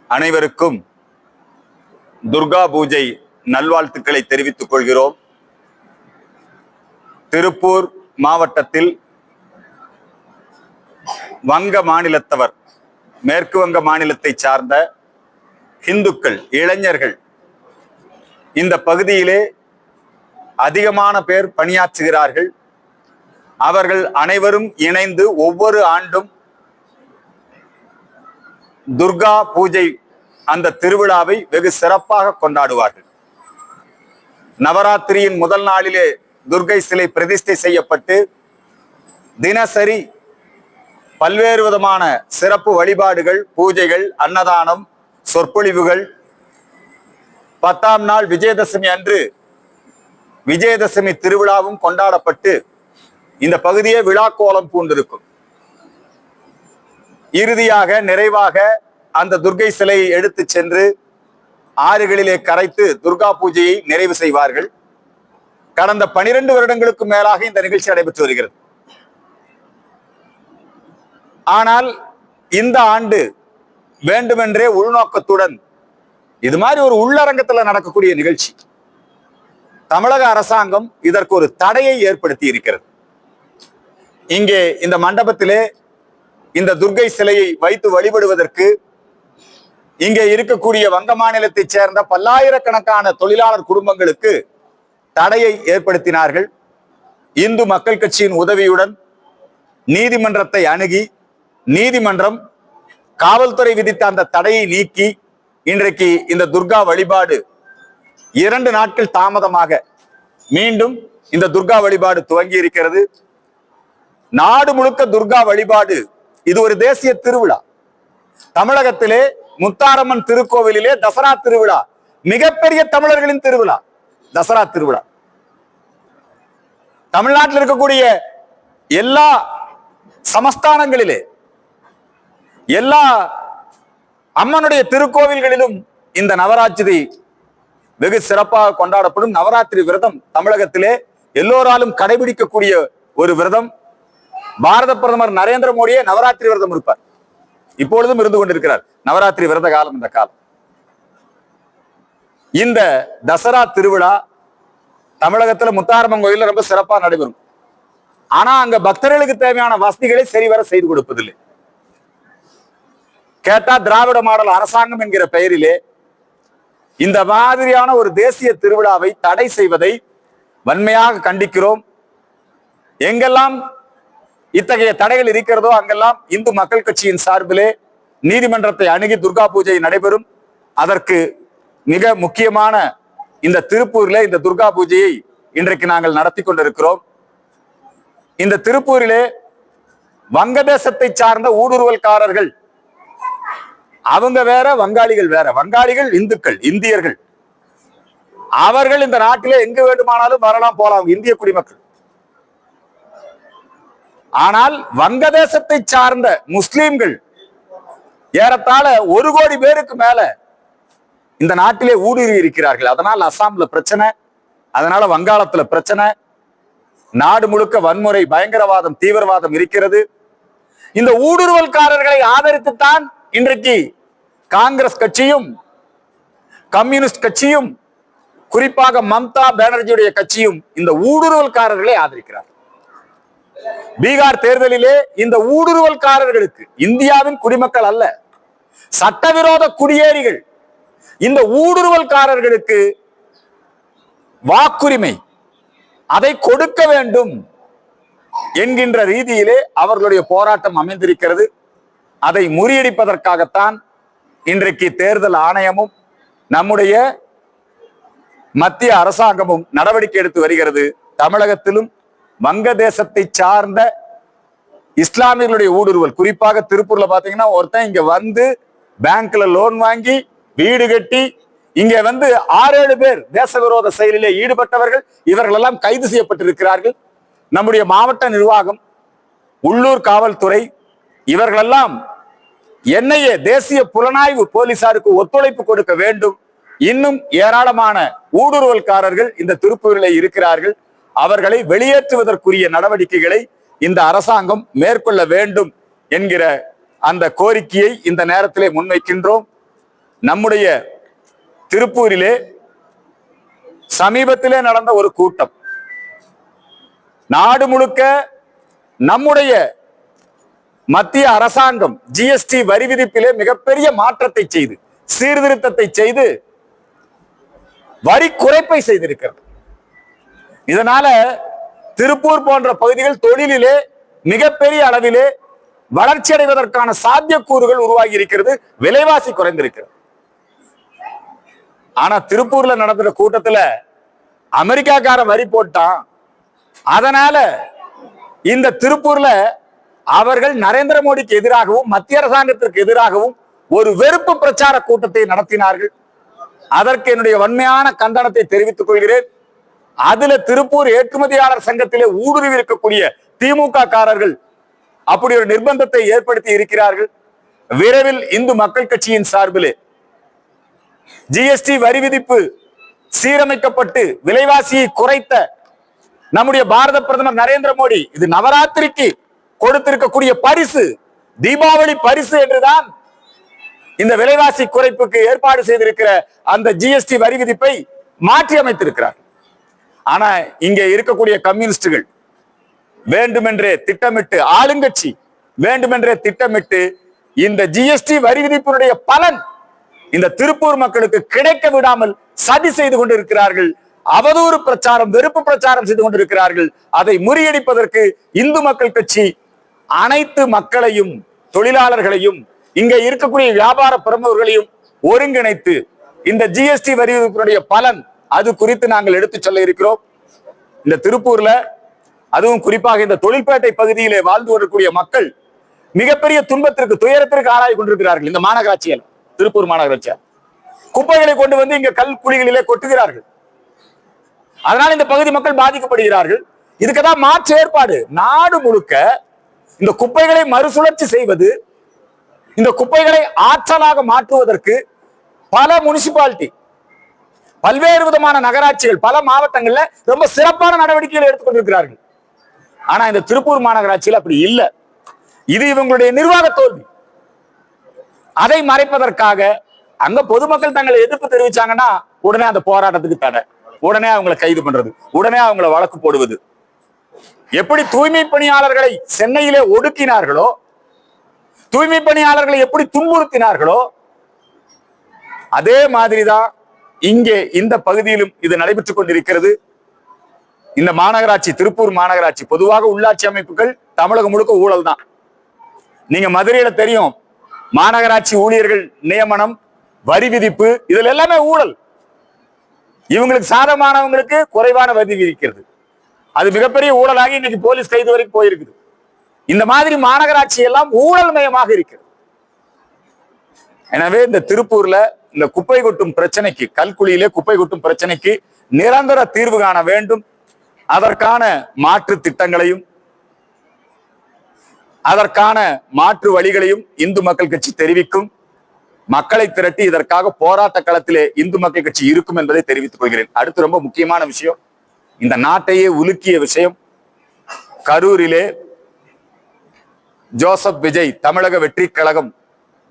அனைவருக்கும் துர்கா பூஜை நல்வாழ்த்துக்களை தெரிவித்துக் கொள்கிறோம். திருப்பூர் மாவட்டத்தில் வங்க மாநிலத்தவர், மேற்கு வங்க மாநிலத்தை சார்ந்த இந்துக்கள், இளைஞர்கள் இந்த பகுதியிலே அதிகமான பேர் பணியாற்றுகிறார்கள். அவர்கள் அனைவரும் இணைந்து ஒவ்வொரு ஆண்டும் துர்கா பூஜை அந்த திருவிழாவை வெகு சிறப்பாக கொண்டாடுவார்கள். நவராத்திரியின் முதல் நாளிலே துர்கை சிலை பிரதிஷ்டை செய்யப்பட்டு தினசரி பல்வேறு விதமான சிறப்பு வழிபாடுகள், பூஜைகள், அன்னதானம், சொற்பொழிவுகள், 10ஆம் நாள் விஜயதசமி அன்று விஜயதசமி திருவிழாவும் கொண்டாடப்பட்டு இந்த பகுதியே விழா கோலம் பூண்டிருக்கும். இறுதியாக நிறைவாக அந்த துர்கை சிலையை எடுத்து சென்று ஆறுகளிலே கரைத்து துர்கா பூஜையை நிறைவு செய்வார்கள். கடந்த 12 வருடங்களுக்கு மேலாக இந்த நிகழ்ச்சி நடைபெற்று வருகிறது. ஆனால் இந்த ஆண்டு வேண்டுமென்றே உள்நோக்கத்துடன் இது மாதிரி ஒரு உள்ளரங்கத்தில் நடக்கக்கூடிய நிகழ்ச்சி, தமிழக அரசாங்கம் இதற்கு ஒரு தடையை ஏற்படுத்தி இருக்கிறது. இங்கே இந்த மண்டபத்திலே இந்த துர்கை சிலையை வைத்து வழிபடுவதற்கு இங்கே இருக்கக்கூடிய வங்க மாநிலத்தைச் சேர்ந்த பல்லாயிரக்கணக்கான தொழிலாளர் குடும்பங்களுக்கு தடையை ஏற்படுத்தினார்கள். இந்து மக்கள் கட்சியின் உதவியுடன் நீதிமன்றத்தை அணுகி நீதிமன்றம் காவல்துறை விதித்த அந்த தடையை நீக்கி இன்றைக்கு இந்த துர்கா வழிபாடு 2 நாட்கள் தாமதமாக மீண்டும் இந்த துர்கா வழிபாடு துவங்கி இருக்கிறது. நாடு முழுக்க துர்கா வழிபாடு இது ஒரு தேசிய திருவிழா. தமிழகத்திலே முத்தாரம்மன் திருக்கோவிலிலே தசரா திருவிழா மிகப்பெரிய தமிழர்களின் திருவிழா. தசரா திருவிழா தமிழ்நாட்டில் இருக்கக்கூடிய எல்லா சமஸ்தானங்களிலே, எல்லா அம்மனுடைய திருக்கோவில்களிலும் இந்த நவராத்திரி வெகு சிறப்பாக கொண்டாடப்படும். நவராத்திரி விரதம் தமிழகத்திலே எல்லோராலும் கடைபிடிக்கக்கூடிய ஒரு விரதம். பாரத பிரதமர் நரேந்திர மோடியே நவராத்திரி விரதம் இருப்பார், இப்பொழுதும் இருந்து கொண்டிருக்கிறார். நவராத்திரி விரத காலம் இந்த காலம். இந்த தசரா திருவிழா தமிழகத்துல முத்தாரம்மன் கோயில்ல ரொம்ப சிறப்பா நடைபெறும். ஆனா அங்க பக்தர்களுக்கு தேவையான வசதிகளை சரிவர செய்து கொடுப்பதில்லை. கேட்டா திராவிட மாடல் அரசாங்கம் என்கிற பெயரிலே இந்த மாதிரியான ஒரு தேசிய திருவிழாவை தடை செய்வதை வன்மையாக கண்டிக்கிறோம். எங்கெல்லாம் இத்தகைய தடைகள் இருக்கிறதோ அங்கெல்லாம் இந்து மக்கள் கட்சியின் சார்பிலே நீதிமன்றத்தை அணுகி துர்கா பூஜை நடைபெறும். அதற்கு மிக முக்கியமான இந்த திருப்பூரிலே இந்த துர்கா பூஜையை இன்றைக்கு நாங்கள் நடத்தி கொண்டிருக்கிறோம். இந்த திருப்பூரிலே வங்கதேசத்தை சார்ந்த ஊடுருவல்காரர்கள், அவங்க வேற, வங்காளிகள் வேற. வங்காளிகள் இந்துக்கள், இந்தியர்கள். அவர்கள் இந்த நாட்டிலே எங்கு வேண்டுமானாலும் வரலாம், போலாம், இந்திய குடிமக்கள். ஆனால் வங்கதேசத்தை சார்ந்த முஸ்லிம்கள் ஏறத்தாழ 1 கோடி பேருக்கு மேல இந்த நாட்டிலே ஊடுருவி இருக்கிறார்கள். அதனால் அசாம்ல பிரச்சனை, அதனால வங்காளத்துல பிரச்சனை, நாடு முழுக்க வன்முறை, பயங்கரவாதம், தீவிரவாதம் இருக்கிறது. இந்த ஊடுருவல்காரர்களை ஆதரித்துத்தான் இன்றைக்கு காங்கிரஸ் கட்சியும் கம்யூனிஸ்ட் கட்சியும் குறிப்பாக மம்தா பானர்ஜியுடைய கட்சியும் இந்த ஊடுருவல்காரர்களை ஆதரிக்கிறார். பீகார் தேர்தலிலே இந்த ஊடுருவல்காரர்களுக்கு, இந்தியாவின் குடிமக்கள் அல்ல, சட்டவிரோத குடியேறிகள், இந்த ஊடுருவல்காரர்களுக்கு வாக்குரிமை அதை கொடுக்க வேண்டும் என்கின்ற ரீதியிலே அவர்களுடைய போராட்டம் அமைந்திருக்கிறது. அதை முறியடிப்பதற்காகத்தான் இன்றைக்கு தேர்தல் ஆணையமும் நம்முடைய மத்திய அரசாங்கமும் நடவடிக்கை எடுத்து வருகிறது. தமிழகத்திலும் வங்கதேசத்தை சார்ந்த இஸ்லாமியர்களுடைய ஊடுருவல், குறிப்பாக திருப்பூர்ல பாத்தீங்கன்னா ஒருத்தன் இங்க வந்து பேங்க்ல லோன் வாங்கி வீடு கட்டி இங்க வந்து 6-7 பேர் தேச விரோத செயலிலே ஈடுபட்டவர்கள், இவர்கள் எல்லாம் கைது செய்யப்பட்டிருக்கிறார்கள். நம்முடைய மாவட்ட நிர்வாகம், உள்ளூர் காவல்துறை, இவர்களெல்லாம் NIA தேசிய புலனாய்வு போலீசாருக்கு ஒத்துழைப்பு கொடுக்க வேண்டும். இன்னும் ஏராளமான ஊடுருவல்காரர்கள் இந்த திருப்பூரிலே இருக்கிறார்கள். அவர்களை வெளியேற்றுவதற்குரிய நடவடிக்கைகளை இந்த அரசாங்கம் மேற்கொள்ள வேண்டும் என்கிற அந்த கோரிக்கையை இந்த நேரத்திலே முன்வைக்கின்றோம். நம்முடைய திருப்பூரிலே சமீபத்திலே நடந்த ஒரு கூட்டம் நாடு முழுக்க நம்முடைய மத்திய அரசாங்கம் ஜிஎஸ்டி வரி விதிப்பிலே மிகப்பெரிய மாற்றத்தை செய்து சீர்திருத்தத்தை செய்து வரி குறைப்பை செய்திருக்கிறது. இதனால திருப்பூர் போன்ற பகுதிகள் தொழிலிலே மிகப்பெரிய அளவிலே வளர்ச்சி அடைவதற்கான சாத்தியக்கூறுகள் உருவாகி இருக்கிறது. விலைவாசி குறைந்திருக்கிறது. ஆனா திருப்பூர்ல நடந்த கூட்டத்துல அமெரிக்காக்கார வரி போட்டான். அதனால இந்த திருப்பூர்ல அவர்கள் நரேந்திர மோடிக்கு எதிராகவும் மத்திய அரசாங்கத்திற்கு எதிராகவும் ஒரு வெறுப்பு பிரச்சார கூட்டத்தை நடத்தினார்கள். அதற்கு என்னுடைய வன்மையான கண்டனத்தை தெரிவித்துக் கொள்கிறேன். அதுல திருப்பூர் ஏற்றுமதியாளர் சங்கத்திலே ஊடுருவி இருக்கக்கூடிய திமுக காரர்கள் அப்படி ஒரு நிர்பந்தத்தை ஏற்படுத்தி இருக்கிறார்கள். விரைவில் இந்து மக்கள் கட்சியின் சார்பிலே ஜிஎஸ்டி வரி விதிப்பு சீரமைக்கப்பட்டு விலைவாசியை குறைத்த நம்முடைய பாரத பிரதமர் நரேந்திர மோடி இது நவராத்திரிக்கு கொடுத்திருக்கக்கூடிய பரிசு, தீபாவளி பரிசு என்றுதான் இந்த விலைவாசி குறைப்புக்கு ஏற்பாடு செய்திருக்கிற அந்த ஜிஎஸ்டி வரி விதிப்பை மாற்றி அமைத்திருக்கிறார். ஆனா இங்க இருக்கக்கூடிய கம்யூனிஸ்டுகள் வேண்டுமென்றே திட்டமிட்டு, ஆளுங்கட்சி வேண்டுமென்றே திட்டமிட்டு இந்த ஜிஎஸ்டி வரி விதிப்பினுடைய பலன் இந்த திருப்பூர் மக்களுக்கு கிடைக்க விடாமல் சதி செய்து கொண்டிருக்கிறார்கள். அவதூறு பிரச்சாரம், வெறுப்பு பிரச்சாரம் செய்து கொண்டிருக்கிறார்கள். அதை முறியடிப்பதற்கு இந்து மக்கள் கட்சி அனைத்து மக்களையும், தொழிலாளர்களையும், இங்க இருக்கக்கூடிய வியாபார பிரமுகர்களையும் ஒருங்கிணைத்து இந்த ஜிஎஸ்டி வரி விதிப்பினுடைய பலன் அது குறித்து நாங்கள் எடுத்துச் சொல்ல இருக்கிறோம். இந்த திருப்பூர்ல அதுவும் குறிப்பாக இந்த தொழில்பேட்டை பகுதியிலே வாழ்ந்து வரக்கூடிய மக்கள் மிகப்பெரிய துன்பத்திற்கு, துயரத்திற்கு ஆளாகி கொண்டிருக்கிறார்கள். இந்த மாநகராட்சியில், திருப்பூர் மாநகராட்சியால் குப்பைகளை கொண்டு வந்து இங்க கல் குழிகளிலே கொட்டுகிறார்கள். அதனால் இந்த பகுதி மக்கள் பாதிக்கப்படுகிறார்கள். இதுக்குதான் மாற்று ஏற்பாடு. நாடு முழுக்க இந்த குப்பைகளை மறுசுழற்சி செய்வது, இந்த குப்பைகளை ஆற்றலாக மாற்றுவதற்கு பல முனிசிபாலிட்டி, பல்வேறு விதமான நகராட்சிகள், பல மாவட்டங்கள்ல ரொம்ப சிறப்பான நடவடிக்கைகளை எடுத்துக்கொண்டிருக்கிறார்கள். ஆனா இந்த திருப்பூர் மாநகராட்சியில் அப்படி இல்லை. இது இவங்களுடைய நிர்வாக தோல்வி. அதை மறைப்பதற்காக அங்க பொதுமக்கள் தங்களை எதிர்ப்பு தெரிவிச்சாங்கன்னா உடனே அந்த போராட்டத்துக்கு தடை, உடனே அவங்களை கைது பண்றது, உடனே அவங்களை வழக்கு போடுவது. எப்படி தூய்மை பணியாளர்களை சென்னையிலே ஒடுக்கினார்களோ, தூய்மை பணியாளர்களை எப்படி துன்புறுத்தினார்களோ, அதே மாதிரிதான் இங்கே இந்த பகுதியிலும் இது நடைபெற்றுக் கொண்டிருக்கிறது. இந்த மாநகராட்சி, திருப்பூர் மாநகராட்சி, பொதுவாக உள்ளாட்சி அமைப்புகள் தமிழகம் முழுக்க ஊழல் தான். நீங்க மதுரையில தெரியும், மாநகராட்சி ஊழியர்கள் நியமனம், வரி விதிப்பு, இதுல எல்லாமே ஊழல். இவங்களுக்கு சாதகமானவங்களுக்கு குறைவான வரி விதிக்கிறது. அது மிகப்பெரிய ஊழலாகி இன்னைக்கு போலீஸ் கைது வரைக்கும் போயிருக்குது. இந்த மாதிரி மாநகராட்சி எல்லாம் ஊழல் மயமாக இருக்கிறது. எனவே இந்த திருப்பூர்ல இந்த குப்பை கொட்டும் பிரச்சனைக்கு, கல்குழியிலே குப்பை கொட்டும் பிரச்சனைக்கு நிரந்தர தீர்வு காண வேண்டும். அதற்கான மாற்று திட்டங்களையும் அதற்கான மாற்று வழிகளையும் இந்து மக்கள் கட்சி தெரிவிக்கும். மக்களை திரட்டி இதற்காக போராட்ட களத்திலே இந்து மக்கள் கட்சி இருக்கும் என்பதை தெரிவித்துக் கொள்கிறேன். அடுத்து ரொம்ப முக்கியமான விஷயம், இந்த நாட்டையே உலுக்கிய விஷயம், கரூரிலே ஜோசப் விஜய் தமிழக வெற்றி கழகம்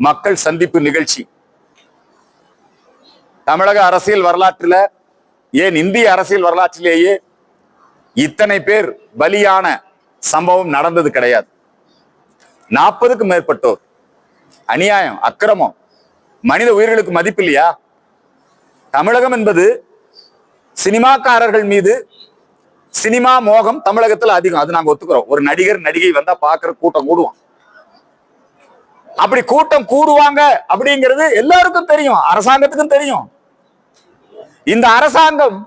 மக்கள் சந்திப்பு நிகழ்ச்சி. தமிழக அரசியல் வரலாற்றில், ஏன் இந்திய அரசியல் வரலாற்றிலேயே இத்தனை பேர் பலியான சம்பவம் நடந்தது கிடையாது. 40க்கும் மேற்பட்டோர். அநியாயம், அக்கிரமம், மனித உயிர்களுக்கு மதிப்பு இல்லையா? தமிழகம் என்பது சினிமாக்காரர்கள் மீது சினிமா மோகம் தமிழகத்தில் அதிகம். அது நாங்க ஒத்துக்கிறோம். ஒரு நடிகர் நடிகை வந்தா பாக்குற கூட்டம் கூடுவான். அப்படி கூட்டம் கூடுவாங்க அப்படிங்கிறது எல்லாருக்கும் தெரியும், அரசாங்கத்துக்கும் தெரியும். இந்த அரசாங்கம்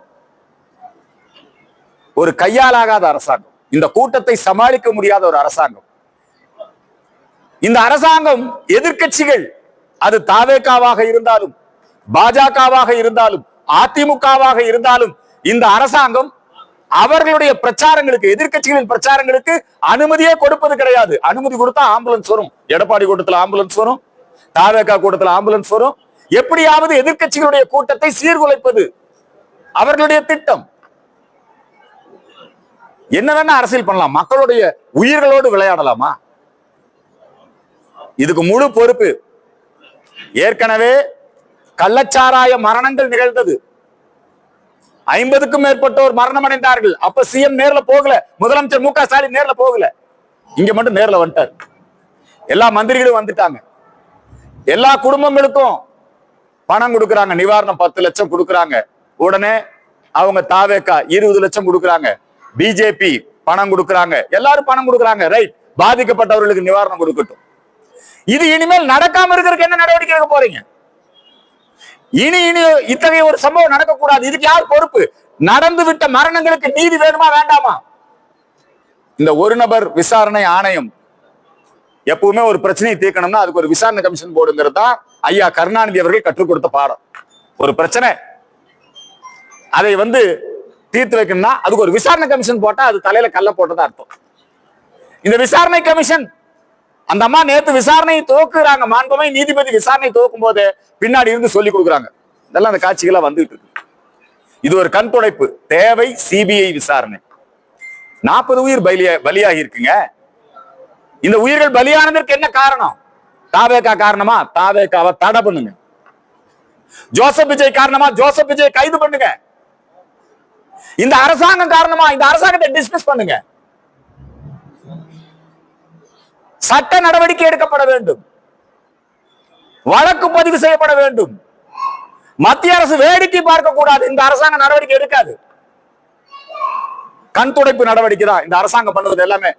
ஒரு கையாலாகாத அரசாங்கம், இந்த கூட்டத்தை சமாளிக்க முடியாத ஒரு அரசாங்கம். இந்த அரசாங்கம் எதிர்க்கட்சிகள், அது தாவேகாவாக இருந்தாலும், பாஜகவாக இருந்தாலும், அதிமுகவாக இருந்தாலும், இந்த அரசாங்கம் அவர்களுடைய பிரச்சாரங்களுக்கு, எதிர்க்கட்சிகளின் பிரச்சாரங்களுக்கு அனுமதியே கொடுப்பது கிடையாது. அனுமதி கொடுத்தா ஆம்புலன்ஸ் வரும். எடப்பாடி கூட்டத்தில் ஆம்புலன்ஸ் வரும், தாவேகா கூட்டத்தில் ஆம்புலன்ஸ் வரும். எப்படியாவது எதிர்க்கட்சிகளுடைய கூட்டத்தை சீர்குலைப்பது அவர்களுடைய திட்டம். என்ன வேணா அரசியல் பண்ணலாம், மக்களுடைய உயிர்களோடு விளையாடலாமா? இதுக்கு முழு பொறுப்பு ஏற்கனவே கள்ளச்சாராய மரணங்கள் நிகழ்ந்தது. 50க்கும் மேற்பட்டோர் மரணம் அடைந்தார்கள். அப்ப சிஎம் நேர்ல போகல, முதலமைச்சர் மு க ஸ்டாலின் நேர்ல போகல, இங்க மட்டும் நேர்ல வந்துட்டார். எல்லா மந்திரிகளும் வந்துட்டாங்க. எல்லா குடும்பங்களுக்கும் பணம் கொடுக்கறாங்க, நிவாரணம் 10 லட்சம் கொடுக்கறாங்க. உடனே அவங்க தாவேகா 20 லட்சம் கொடுக்கறாங்க, பிஜேபி பணம் கொடுக்கறாங்க, எல்லாரும் பணம் கொடுக்கறாங்க. ரைட், பாதிக்கப்பட்டவர்களுக்கு நிவாரணம் கொடுக்கட்டும். இது இனிமேல் நடக்காம இருக்கிறதுக்கு என்ன நடவடிக்கை எடுக்க போறீங்க? இனி இத்தகைய ஒரு சம்பவம் நடக்கக்கூடாது. இதுக்கு யார் பொறுப்பு? நடந்து விட்ட மரணங்களுக்கு நீதி வேணுமா வேண்டாமா? இந்த ஒரு நபர் விசாரணை ஆணையம் எப்பவுமே ஒரு பிரச்சனையை தீர்க்கணும்னா அதுக்கு ஒரு விசாரணை கமிஷன் போர்டுங்கிறது தான் ஐயா கருணாநிதி அவர்கள் கற்றுக் கொடுத்த பாடம். ஒரு பிரச்சனை அதை தீர்த்து வைக்கணும்னா அதுக்கு ஒரு விசாரணை கமிஷன் போட்டா அது தலையில கல்ல போட்டதா அர்த்தம். இந்த விசாரணை கமிஷன், அந்த அம்மா நேத்து விசாரணையை துவக்குறாங்க, மாண்புமை நீதிபதி விசாரணை துவக்கும் போது பின்னாடி இருந்து சொல்லி கொடுக்குறாங்க. இதெல்லாம் அந்த காட்சிகளா வந்துட்டு இருக்கு. இது ஒரு கண் துடைப்பு. தேவை சிபிஐ விசாரணை. 40 உயிர் பலியாகி இருக்குங்க. இந்த உயிர்கள் பலியானதற்கு என்ன காரணம்? தாவேகா காரணமா? தாவேகாவை தடை பண்ணுங்க. ஜோசப் விஜய் காரணமா? ஜோசப் விஜய் கைது பண்ணுங்க. இந்த அரசாங்கம் காரணமா? இந்த அரசாங்கத்தை டிஸ்மிஸ் பண்ணுங்க. சட்ட நடவடிக்கை எடுக்கப்பட வேண்டும், வழக்கு பதிவு செய்யப்பட வேண்டும். மத்திய அரசு வேடிக்கை பார்க்க கூடாது. இந்த அரசாங்கம் நடவடிக்கை எடுக்காது. கண் துடைப்பு நடவடிக்கை தான் இந்த அரசாங்கம் பண்ணுவது எல்லாமே.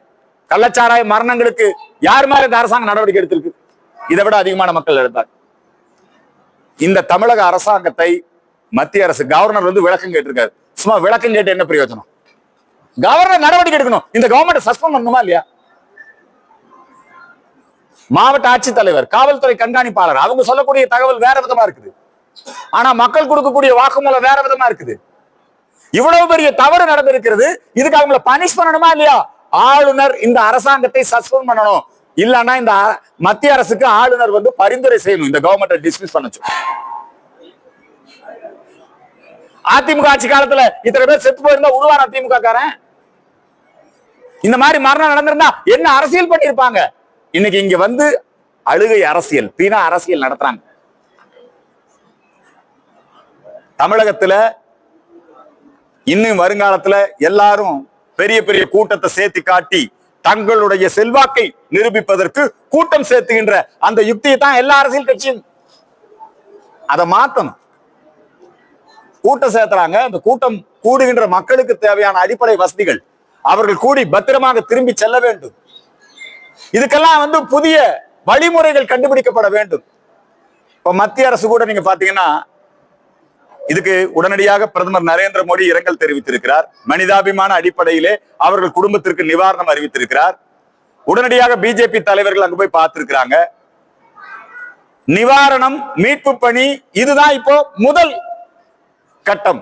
கள்ளச்சாராய மரணங்களுக்கு யார் மேல இந்த அரசாங்கம் நடவடிக்கை எடுத்திருக்கு? இதை விட அதிகமான மக்கள் எடுத்தார். இந்த தமிழக அரசாங்கத்தை மத்திய அரசு கவர்னர் விளக்கம் கேட்டிருக்காரு. சும்மா விளக்கம் கேட்டு என்ன பிரயோஜனம்? கவர்னர் நடவடிக்கை எடுக்கணும். இந்த கவர்மெண்ட் சஸ்பெண்ட் பண்ணணுமா இல்லையா? மாவட்ட ஆட்சித்தலைவர், காவல்துறை கண்காணிப்பாளர், அவங்க சொல்லக்கூடிய தகவல் வேற விதமா இருக்குது. ஆனா மக்கள் கொடுக்கக்கூடிய வாக்குமூலம் வேற விதமா இருக்குது. இவ்வளவு பெரிய தவறு நடந்திருக்கிறது. இதுக்கு அவங்களை பனிஷ் பண்ணணுமா இல்லையா? ஆளுநர் இந்த அரசாங்கத்தை சஸ்பெண்ட் பண்ணணும். இல்லன்னா இந்த மத்திய அரசுக்கு ஆளுநர் பரிந்துரை செய்யணும், இந்த கவர்மெண்ட் டிஸ்மிஸ் பண்ண சொல்லி. அதிமுக ஆட்சி காலத்துல இத்தனை பேர் செத்து போயிருந்தா உருவான திமுக காரன் இந்த மாதிரி மரணம் நடந்திருந்தா என்ன அரசியல் பண்ணிருப்பாங்க? இன்னைக்கு இங்க அழுகை அரசியல், பீனா அரசியல் நடத்துறாங்க. தமிழகத்துல இன்னும் வருங்காலத்துல எல்லாரும் பெரிய பெரிய கூட்டத்தை சேர்த்து காட்டி தங்களுடைய செல்வாக்கை நிரூபிப்பதற்கு கூட்டம் சேர்த்துகின்ற அந்த யுக்தியை தான் எல்லா அரசியல் கட்சியும் அதை மாத்தணும். கூட்டம் சேர்த்துறாங்க. அந்த கூட்டம் கூடுகின்ற மக்களுக்கு தேவையான அடிப்படை வசதிகள் அவர்கள் கூடி பத்திரமாக திரும்பி செல்ல வேண்டும். இதுக்கெல்லாம் புதிய வழிமுறைகள் கண்டுபிடிக்கப்பட வேண்டும். இப்ப மத்திய அரசு கூட நீங்க பாத்தீங்கன்னா இதுக்கு உடனடியாக பிரதமர் நரேந்திர மோடி இரங்கல் தெரிவித்திருக்கிறார். மனிதாபிமான அடிப்படையிலே அவர்கள் குடும்பத்திற்கு நிவாரணம் அறிவித்திருக்கிறார். உடனடியாக பிஜேபி தலைவர்கள் அங்கு போய் பார்த்திருக்கிறாங்க. நிவாரணம், மீட்பு பணி இதுதான் இப்போ முதல் கட்டம்.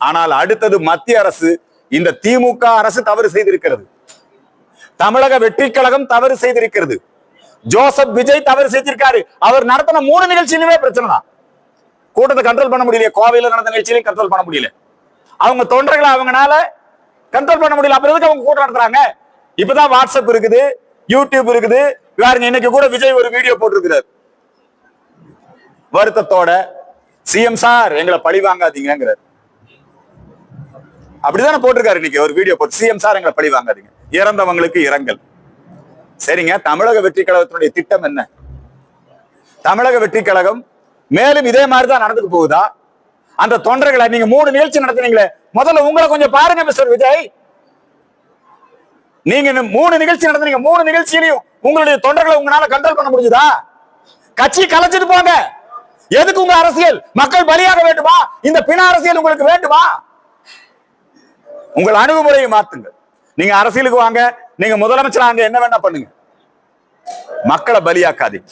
ஆனால் அடுத்தது மத்திய அரசு, இந்த திமுக அரசு தவறு செய்திருக்கிறது. தமிழக வெற்றி கழகம் தவறு செய்திருக்கிறது. ஜோசப் விஜய் தவறு செய்திருக்காரு. அவர் நடத்தின 3 நிகழ்ச்சியிலுமே பிரச்சனை தான். கூட்டத்தை கண்ட்ரோல் பண்ண முடியல. கோவையில் நடந்த நிகழ்ச்சியிலையும் கண்ட்ரோல் பண்ண முடியல. அவங்க தொண்டர்களை அவங்கனால கண்ட்ரோல் பண்ண முடியல. அப்புறம் எதுக்கு அவங்க கூட்டம் நடத்துறாங்க? இப்பதான் வாட்ஸ்அப் இருக்குது, யூடியூப் இருக்குது. பாருங்க, இன்னைக்கு கூட விஜய் ஒரு வீடியோ போட்டிருக்கிறார். வருத்தத்தோட சிஎம் சார் எங்களை பழி வாங்காதீங்கிறார். அப்படிதானே போட்டிருக்காரு. இன்னைக்கு ஒரு வீடியோ போட்டு சிஎம் சார் எங்களை பழி வாங்காதீங்க, இறந்தவங்களுக்கு இரங்கல். சரிங்க, தமிழக வெற்றி கழகத்தினுடைய திட்டம் என்ன? தமிழக வெற்றி கழகம் மேலும் இதே மாதிரிதான் நடந்துட்டு போகுதா? அந்த தொண்டர்களை நீங்க 3 நிகழ்ச்சி நடத்தினீங்களே, முதல்ல உங்களை கொஞ்சம் பாருங்க மிஸ்டர் விஜய். நீங்க 3 நிகழ்ச்சி நடத்தினீங்க. 3 நிகழ்ச்சியிலையும் உங்களுடைய தொண்டர்களை உங்களால கண்ட்ரோல் பண்ண முடியுதா? கட்சி கலைச்சிட்டு போங்க. எதுக்கு உங்க அரசியல்? மக்கள் பலியாக வேண்டுமா? இந்த பிண அரசியல் உங்களுக்கு வேண்டுமா? உங்கள் அணுகுமுறையை மாத்துங்க. நீங்க அரசியலுக்கு வாங்க, நீங்க முதலமைச்சராங்க, என்ன வேணா பண்ணுங்க, மக்களை பலியாக்காதீங்க.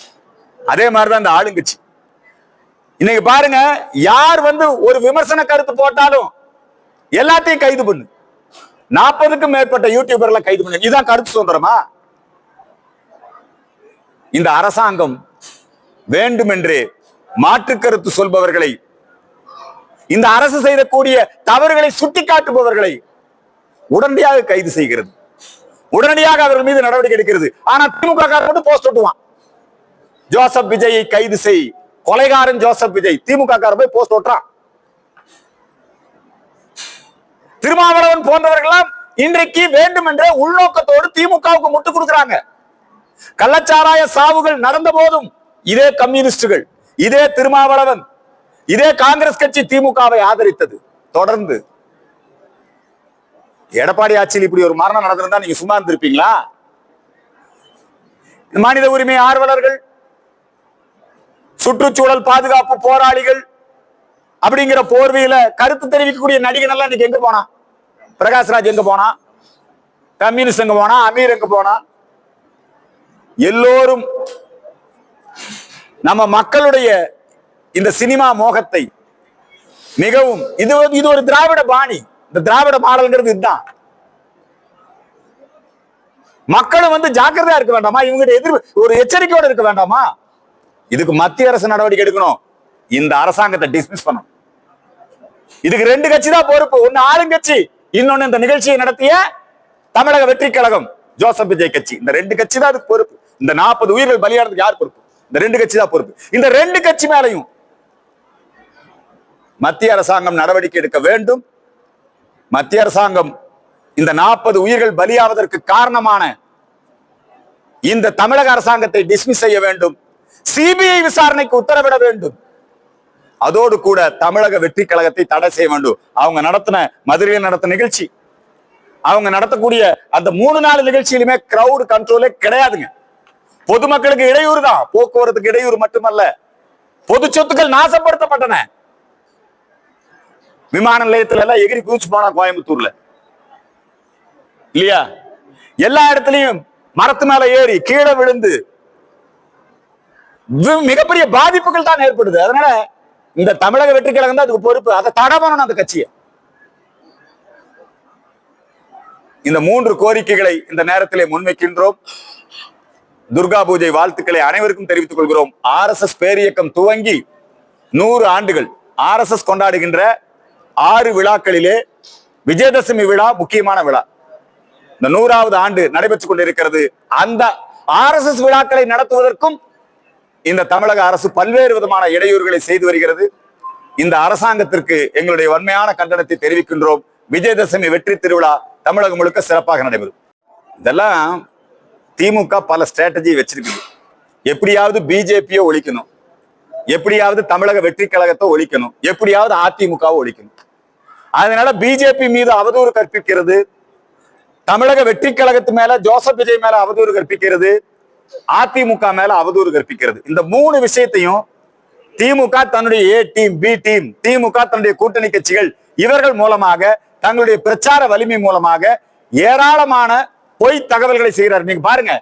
அதே மாதிரிதான் இந்த ஆளுங்கட்சி. இன்னைக்கு பாருங்க, யார் ஒரு விமர்சன கருத்து போட்டாலும் எல்லாத்தையும் கைது பண்ணு. 40க்கும் மேற்பட்ட யூடியூபர்களை கைது பண்ணு. இதுதான் கருத்து சுதந்திரமா? இந்த அரசாங்கம் வேண்டுமென்றே மாற்று கருத்து சொல்பவர்களை, இந்த அரசு செய்யக்கூடிய தவறுகளை சுட்டிக்காட்டுபவர்களை உடனடியாக கைது செய்கிறது, உடனடியாக அவர்கள் மீது நடவடிக்கை எடுக்கிறது. ஆனா திமுக போஸ்ட் ஒட்டுவான், ஜோசப் விஜயை கைது செய், கொலைகாரன் ஜோசப் விஜய் திமுக கார போய் போஸ்ட் ஓட்டுறான். திருமாவளவன் போன்றவர்கள் இன்றைக்கு வேண்டுமென்றே உள்நோக்கத்தோடு திமுகவுக்கு முட்டு கொடுக்கிறாங்க. கள்ளச்சாராய சாவுகள் நடந்த போதும் இதே கம்யூனிஸ்டுகள், இதே திருமாவளவன், இதே காங்கிரஸ் கட்சி திமுகவை ஆதரித்தது. தொடர்ந்து எடப்பாடி ஆட்சியில் இப்படி ஒரு மரணம் நடந்திருந்தா நீங்க சும்மா இருந்திருப்பீங்களா? மனித உரிமை ஆர்வலர்கள், சுற்றுச்சூழல் பாதுகாப்பு போராளிகள் அப்படிங்கிற போர்வையில கருத்து தெரிவிக்கக்கூடிய நடிகன் எல்லாம் இன்னைக்கு எங்க போனா? பிரகாஷ்ராஜ் எங்க போனா? கம்யூனிஸ்ட் எங்க போனா? அமீர் எங்க போனா? எல்லோரும் நம்ம மக்களுடைய இந்த சினிமா மோகத்தை மிகவும் இது ஒரு திராவிட பாணி. இந்த திராவிட மாடல்ங்கிறது இதுதான். மக்களும் ஜாக்கிரதையா இருக்க வேண்டாமா? இவங்க ஒரு எச்சரிக்கையோட இருக்க வேண்டாமா? இதுக்கு மத்திய அரசு நடவடிக்கை எடுக்கணும். இந்த அரசாங்கத்தை டிஸ்மிஸ் பண்ணணும். இதுக்கு ரெண்டு கட்சி தான் பொறுப்பு. ஒன்னு ஆளுங்கட்சி, இன்னொன்னு இந்த நிகழ்ச்சியை நடத்திய தமிழக வெற்றி கழகம் ஜோசப் விஜய் கட்சி. இந்த ரெண்டு கட்சி தான் அதுக்கு பொறுப்பு. இந்த 40 உயிர்கள் பலியானதுக்கு யார் பொறுப்பு? இந்த ரெண்டு கட்சி தான் பொறுப்பு. இந்த ரெண்டு கட்சி மேலையும் மத்திய அரசாங்கம் நடவடிக்கை எடுக்க வேண்டும். மத்திய அரசாங்கம் இந்த 40 உயிர்கள் பலியாவதற்கு காரணமான இந்த தமிழக அரசாங்கத்தை டிஸ்மிஸ் செய்ய வேண்டும். சிபிஐ விசாரணைக்கு உத்தரவிட வேண்டும். அதோடு கூட தமிழக வெற்றி கழகத்தை தடை செய்ய வேண்டும். அவங்க நடத்தின மதுரையில் நடத்தின நிகழ்ச்சி, அவங்க நடத்தக்கூடிய அந்த 3 நாள் நிகழ்ச்சியிலுமே கிரவுட் கண்ட்ரோலே கிடையாதுங்க. பொதுமக்களுக்கு இடையூறு தான், போக்குவரத்துக்கு இடையூறு மட்டுமல்ல, பொது சொத்துக்கள் நாசப்படுத்தப்பட்டன. விமான நிலையத்துல எல்லாம் எகிரி குதிச்சு போனா கோயம்புத்தூர்ல இல்லையா? எல்லா இடத்துலயும் மரத்து மேல ஏறி கீழே விழுந்து மிகப்பெரிய பாதிப்புகள் தான் ஏற்படுது. அதனால இந்த தமிழக வெற்றி கழகம் தான் அதுக்கு பொறுப்பு. அதை தடை பண்ணணும் அந்த கட்சியை. இந்த 3 கோரிக்கைகளை இந்த நேரத்திலே முன்வைக்கின்றோம். துர்கா பூஜை வாழ்த்துக்களை அனைவருக்கும் தெரிவித்துக் கொள்கிறோம். RSS பேரியக்கம் துவங்கி 100 ஆண்டுகள் RSS கொண்டாடுகின்ற 6 விழாக்களிலே விஜயதசமி விழா முக்கியமான விழா. இந்த 100வது ஆண்டு நடைபெற்றுக் கொண்டிருக்கிறது. அந்த RSS விழாக்களை நடத்துவதற்கும் இந்த தமிழக அரசு பல்வேறு விதமான இடையூறுகளை செய்து வருகிறது. இந்த அரசாங்கத்திற்கு எங்களுடைய வன்மையான கண்டனத்தை தெரிவிக்கின்றோம். விஜயதசமி வெற்றி திருவிழா தமிழகம் முழுக்க சிறப்பாக நடைபெறும். இதெல்லாம் திமுக பல ஸ்ட்ராட்டஜி வச்சிருக்குது. எப்படியாவது பிஜேபியை ஒழிக்கணும், எப்படியாவது தமிழக வெற்றி கழகத்தை ஒழிக்கணும், எப்படியாவது அதிமுகவை ஒழிக்கணும். அதனால பிஜேபி மீது அவதூறு கற்பிக்கிறது, தமிழக வெற்றி கழகத்து மேல ஜோசப் விஜய் மேல அவதூறு கற்பிக்கிறது, அதிமுக மேல அவதூறு கற்பிக்கிறது. இந்த 3 விஷயத்தையும் திமுக தன்னுடைய ஏ டீம், பி டீம், திமுக தன்னுடைய கூட்டணி கட்சிகள் இவர்கள் மூலமாக தங்களுடைய பிரச்சார வலிமை மூலமாக ஏராளமான பொய் தகவல்களை செய்கிறார். நீங்க பாருங்க,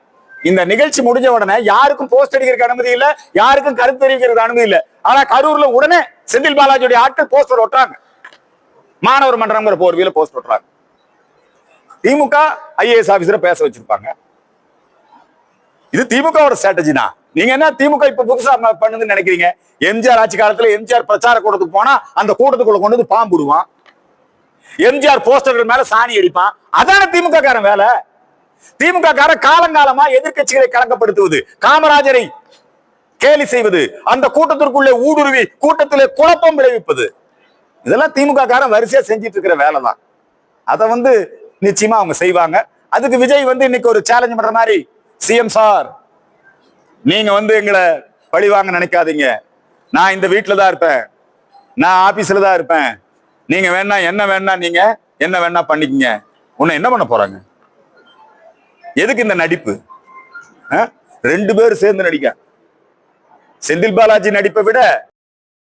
இந்த நிகழ்ச்சி முடிஞ்ச உடனே யாருக்கும் போஸ்ட் அடிக்கிறதுக்கு அனுமதி இல்ல, யாருக்கும் கருத்து தெரிவிக்கிறதுக்கு அனுமதி இல்ல. ஆனா கரூர்ல உடனே செந்தில் பாலாஜியுடைய ஆட்கள் போஸ்டர் ஒட்டுறாங்க, மாணவர் மன்றம்ங்கிற போர்வையில போஸ்ட் ஒட்டுறாங்க. திமுக IAS ஆபீசரை பேச வச்சிருப்பாங்க. இது திமுகவோட ஸ்ட்ராட்டஜி தான். நீங்க என்ன திமுக இப்ப புதுசா பண்ணுதுன்னு நினைக்கிறீங்க? எம்ஜிஆர் ஆட்சி காலத்துல எம்ஜிஆர் பிரச்சார கூட்டத்துக்கு போனா அந்த கூட்டத்துக்குள்ள கொண்டு வந்து பாம்பு விடுவான், எம்ஜிஆர் போஸ்டர்கள் மேல சாணி அடிப்பான். அதான திமுக காரன் வேலை. திமுக காரன் காலங்காலமா எதிர்கட்சிகளை கலங்கப்படுத்துவது, காமராஜரை கேலி செய்வது, அந்த கூட்டத்திற்குள்ளே ஊடுருவி கூட்டத்திலே குழப்பம் விளைவிப்பது, இதெல்லாம் திமுக காரன் வரிசையா செஞ்சிட்டு இருக்கிற வேலை தான். அதை நிச்சயமா அவங்க செய்வாங்க. அதுக்கு விஜய் இன்னைக்கு ஒரு சேலஞ்ச் பண்ற மாதிரி, சிஎம் சார் நீங்க எங்களை பழி வாங்க நினைக்காதீங்க, நான் இந்த வீட்டுல தான் இருப்பேன், நான் ஆபீஸ்ல தான் இருப்பேன், நீங்க வேணா என்ன வேணா நீங்க என்ன வேணா பண்ணிக்கங்க. உன்னை என்ன பண்ண போறாங்க? எதுக்கு இந்த நடிப்பு? 2 பேரும் சேர்ந்து நடிக்க. செந்தில் பாலாஜி நடிப்பை விட